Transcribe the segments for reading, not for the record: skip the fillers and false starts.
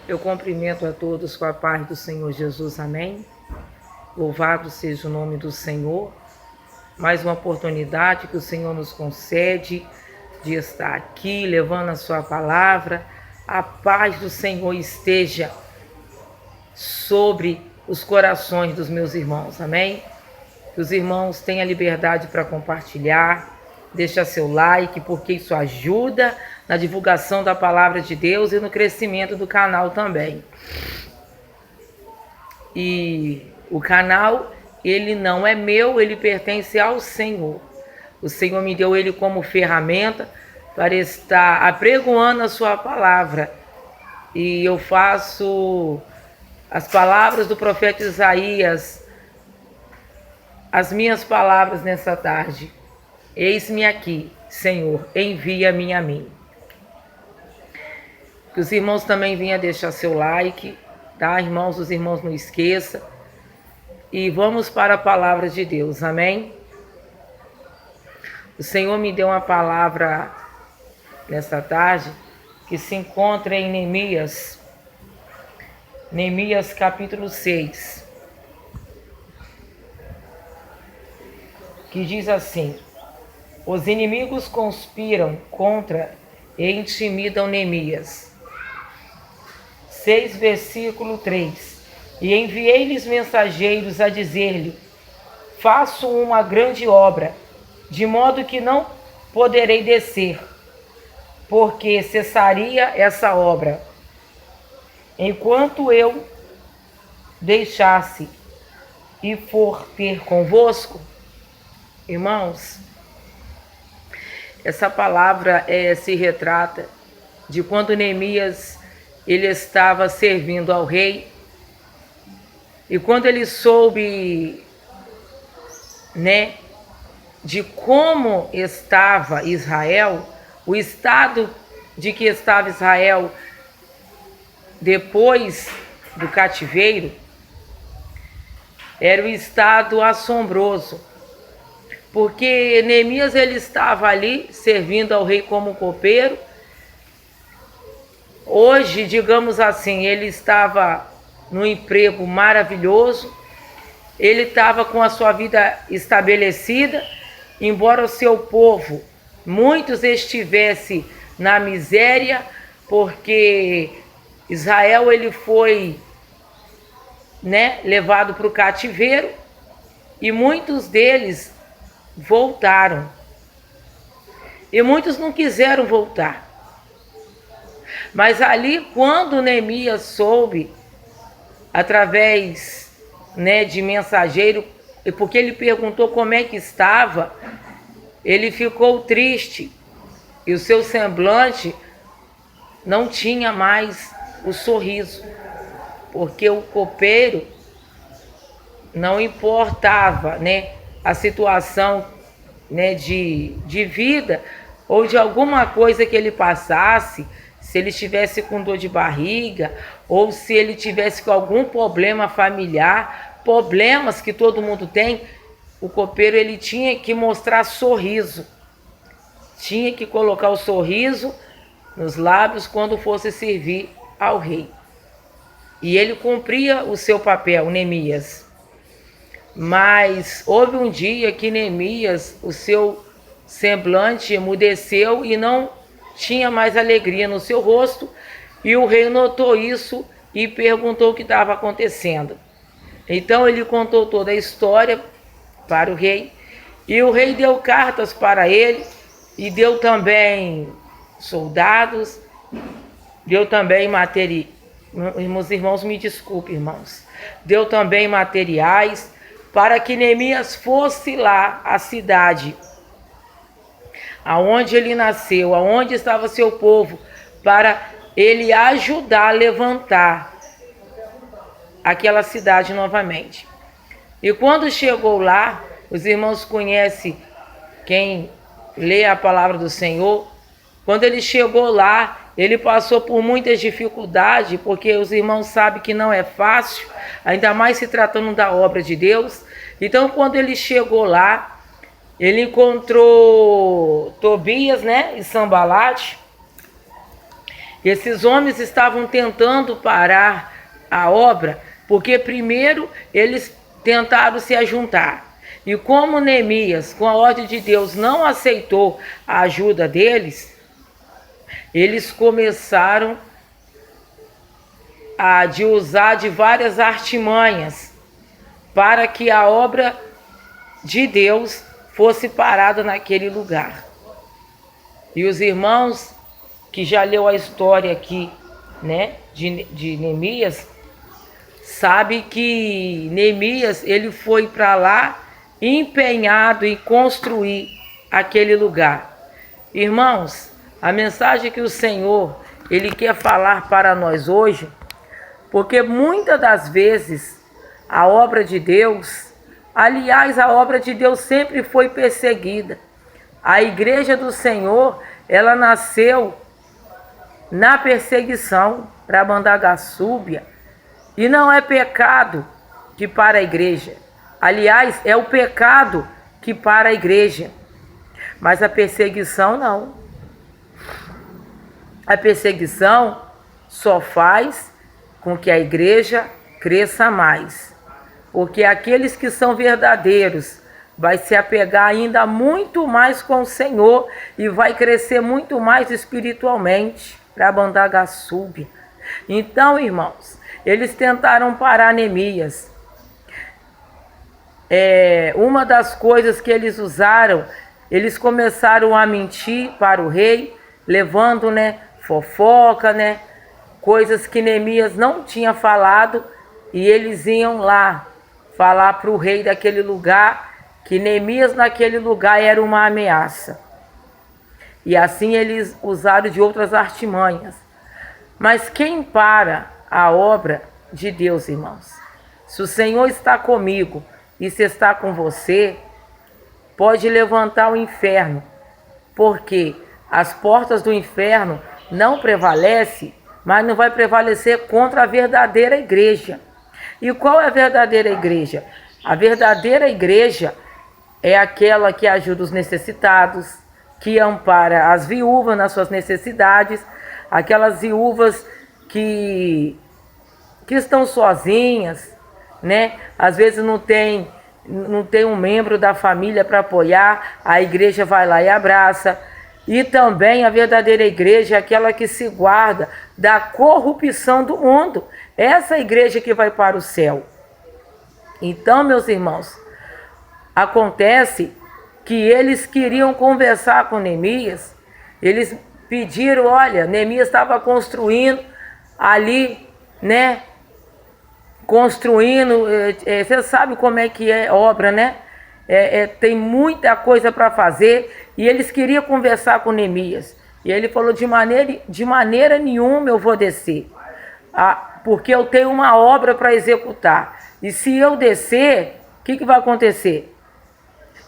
Eu cumprimento a todos com a paz do Senhor Jesus, amém. Louvado seja o nome do Senhor. Mais uma oportunidade que o Senhor nos concede de estar aqui, levando a sua palavra. A paz do Senhor esteja sobre os corações dos meus irmãos, amém. Que os irmãos tenham liberdade para compartilhar, deixa seu like, porque isso ajuda na divulgação da palavra de Deus e no crescimento do canal também. E o canal, ele não é meu, ele pertence ao Senhor. O Senhor me deu ele como ferramenta para estar apregoando a sua palavra. E eu faço as palavras do profeta Isaías, as minhas palavras nessa tarde. Eis-me aqui, Senhor, envia-me a mim. Que os irmãos também venham deixar seu like, tá, irmãos? Os irmãos não esqueçam. E vamos para a palavra de Deus, amém? O Senhor me deu uma palavra nessa tarde que se encontra em Neemias capítulo 6, que diz assim: os inimigos conspiram contra e intimidam Neemias. 6, versículo 3. E enviei-lhes mensageiros a dizer-lhe: faço uma grande obra, de modo que não poderei descer, porque cessaria essa obra, enquanto eu deixasse e for ter convosco. Irmãos, essa palavra se retrata de quando Neemias ele estava servindo ao rei, e quando ele soube, de como estava Israel, o estado de que estava Israel depois do cativeiro, era um estado assombroso, porque Neemias ele estava ali servindo ao rei como copeiro. Hoje, digamos assim, ele estava num emprego maravilhoso, ele estava com a sua vida estabelecida, embora o seu povo, muitos estivessem na miséria, porque Israel ele foi levado para o cativeiro e muitos deles voltaram. E muitos não quiseram voltar. Mas ali, quando Neemias soube, através de mensageiro, porque ele perguntou como é que estava, ele ficou triste. E o seu semblante não tinha mais o sorriso, porque o copeiro não importava a situação de vida ou de alguma coisa que ele passasse, se ele estivesse com dor de barriga ou se ele tivesse com algum problema familiar, problemas que todo mundo tem, o copeiro ele tinha que mostrar sorriso, tinha que colocar o sorriso nos lábios quando fosse servir ao rei. E ele cumpria o seu papel, Neemias. Mas houve um dia que Neemias, o seu semblante emudeceu e não tinha mais alegria no seu rosto, e o rei notou isso e perguntou o que estava acontecendo. Então ele contou toda a história para o rei, e o rei deu cartas para ele, e deu também soldados, deu também materiais. Meus irmãos, me desculpem, irmãos. Deu também materiais para que Neemias fosse lá à cidade aonde ele nasceu, aonde estava seu povo, para ele ajudar a levantar aquela cidade novamente. E quando chegou lá, os irmãos conhecem, quem lê a palavra do Senhor, quando ele chegou lá, ele passou por muitas dificuldades, porque os irmãos sabem que não é fácil, ainda mais se tratando da obra de Deus. Então, quando ele chegou lá, ele encontrou Tobias, e Sanbalate, Esses homens estavam tentando parar a obra, porque primeiro eles tentaram se ajuntar. E como Neemias, com a ordem de Deus, não aceitou a ajuda deles, eles começaram a usar de várias artimanhas para que a obra de Deus fosse parada naquele lugar. E os irmãos que já leu a história aqui, né, de Neemias, sabe que Neemias, ele foi para lá empenhado em construir aquele lugar. Irmãos, a mensagem que o Senhor, ele quer falar para nós hoje, porque muitas das vezes a obra de Deus, aliás, a obra de Deus sempre foi perseguida. A igreja do Senhor, ela nasceu na perseguição, Rabandagaçúbia, e não é pecado que para a igreja. Aliás, é o pecado que para a igreja, mas a perseguição não. A perseguição só faz com que a igreja cresça mais, porque aqueles que são verdadeiros vai se apegar ainda muito mais com o Senhor e vai crescer muito mais espiritualmente. Rabandagaçúbia. Então, irmãos, eles tentaram parar Neemias. Uma das coisas que eles usaram, eles começaram a mentir para o rei, levando, fofoca, coisas que Neemias não tinha falado, e eles iam lá falar para o rei daquele lugar que Neemias naquele lugar era uma ameaça. E assim eles usaram de outras artimanhas. Mas quem para a obra de Deus, irmãos? Se o Senhor está comigo e se está com você, pode levantar o inferno, porque as portas do inferno não prevalecem, mas não vai prevalecer contra a verdadeira igreja. E qual é a verdadeira igreja? A verdadeira igreja é aquela que ajuda os necessitados, que ampara as viúvas nas suas necessidades, aquelas viúvas que estão sozinhas, às vezes não tem um membro da família para apoiar, a igreja vai lá e abraça. E também a verdadeira igreja é aquela que se guarda da corrupção do mundo. Essa igreja que vai para o céu. Então, meus irmãos, acontece que eles queriam conversar com Neemias. Eles pediram, olha, Neemias estava construindo ali, construindo, você sabe como é que é obra, tem muita coisa para fazer, e eles queriam conversar com Neemias. E ele falou, de maneira nenhuma eu vou descer, porque eu tenho uma obra para executar. E se eu descer, o que vai acontecer?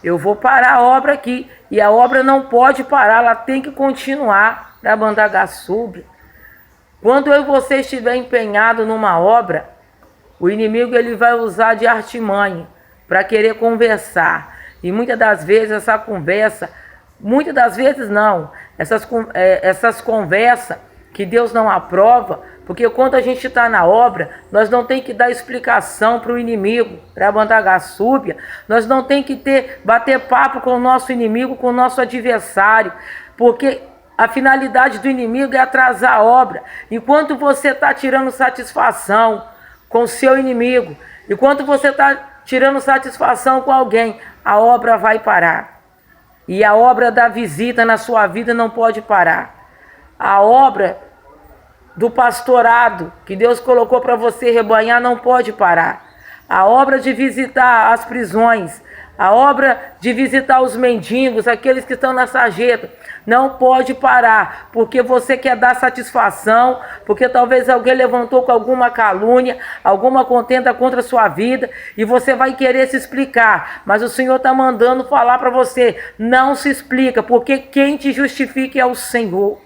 Eu vou parar a obra aqui, e a obra não pode parar, ela tem que continuar. Rabandagaçúbia. Quando eu e você estiver empenhado numa obra, o inimigo ele vai usar de artimanha para querer conversar. E muitas das vezes essa conversa, muitas das vezes não, essas conversas que Deus não aprova, porque quando a gente está na obra, nós não tem que dar explicação para o inimigo, Rabandagaçúbia. Nós não tem que bater papo com o nosso inimigo, com o nosso adversário, porque a finalidade do inimigo é atrasar a obra. Enquanto você está tirando satisfação com o seu inimigo, enquanto você está tirando satisfação com alguém, a obra vai parar. E a obra da visita na sua vida não pode parar. A obra do pastorado que Deus colocou para você rebanhar não pode parar. A obra de visitar as prisões, a obra de visitar os mendigos, aqueles que estão na sarjeta, não pode parar, porque você quer dar satisfação, porque talvez alguém levantou com alguma calúnia, alguma contenda contra a sua vida, e você vai querer se explicar, mas o Senhor está mandando falar para você, não se explica, porque quem te justifica é o Senhor.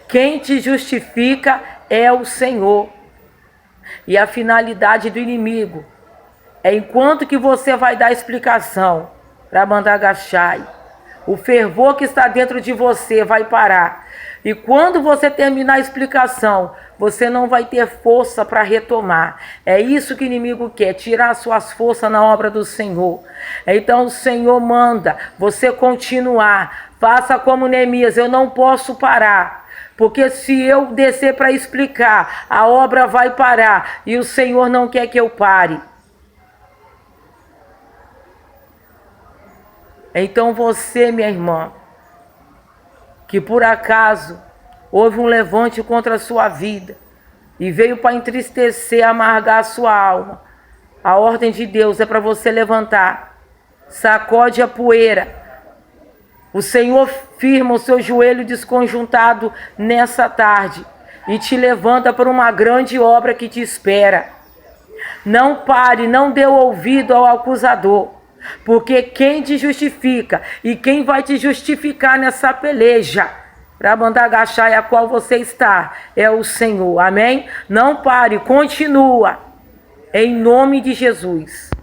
Quem te justifica é o Senhor. E a finalidade do inimigo é, enquanto que você vai dar explicação para Rabandagachai, o fervor que está dentro de você vai parar. E quando você terminar a explicação, você não vai ter força para retomar. É isso que o inimigo quer, tirar suas forças na obra do Senhor. Então o Senhor manda você continuar. Faça como Neemias, eu não posso parar. Porque se eu descer para explicar, a obra vai parar. E o Senhor não quer que eu pare. Então você, minha irmã, que por acaso houve um levante contra a sua vida e veio para entristecer, amargar a sua alma, a ordem de Deus é para você levantar, sacode a poeira. O Senhor firma o seu joelho desconjuntado nessa tarde e te levanta para uma grande obra que te espera. Não pare, não dê ouvido ao acusador, porque quem te justifica e quem vai te justificar nessa peleja, para mandar agachar a qual você está, é o Senhor. Amém? Não pare, continua, em nome de Jesus.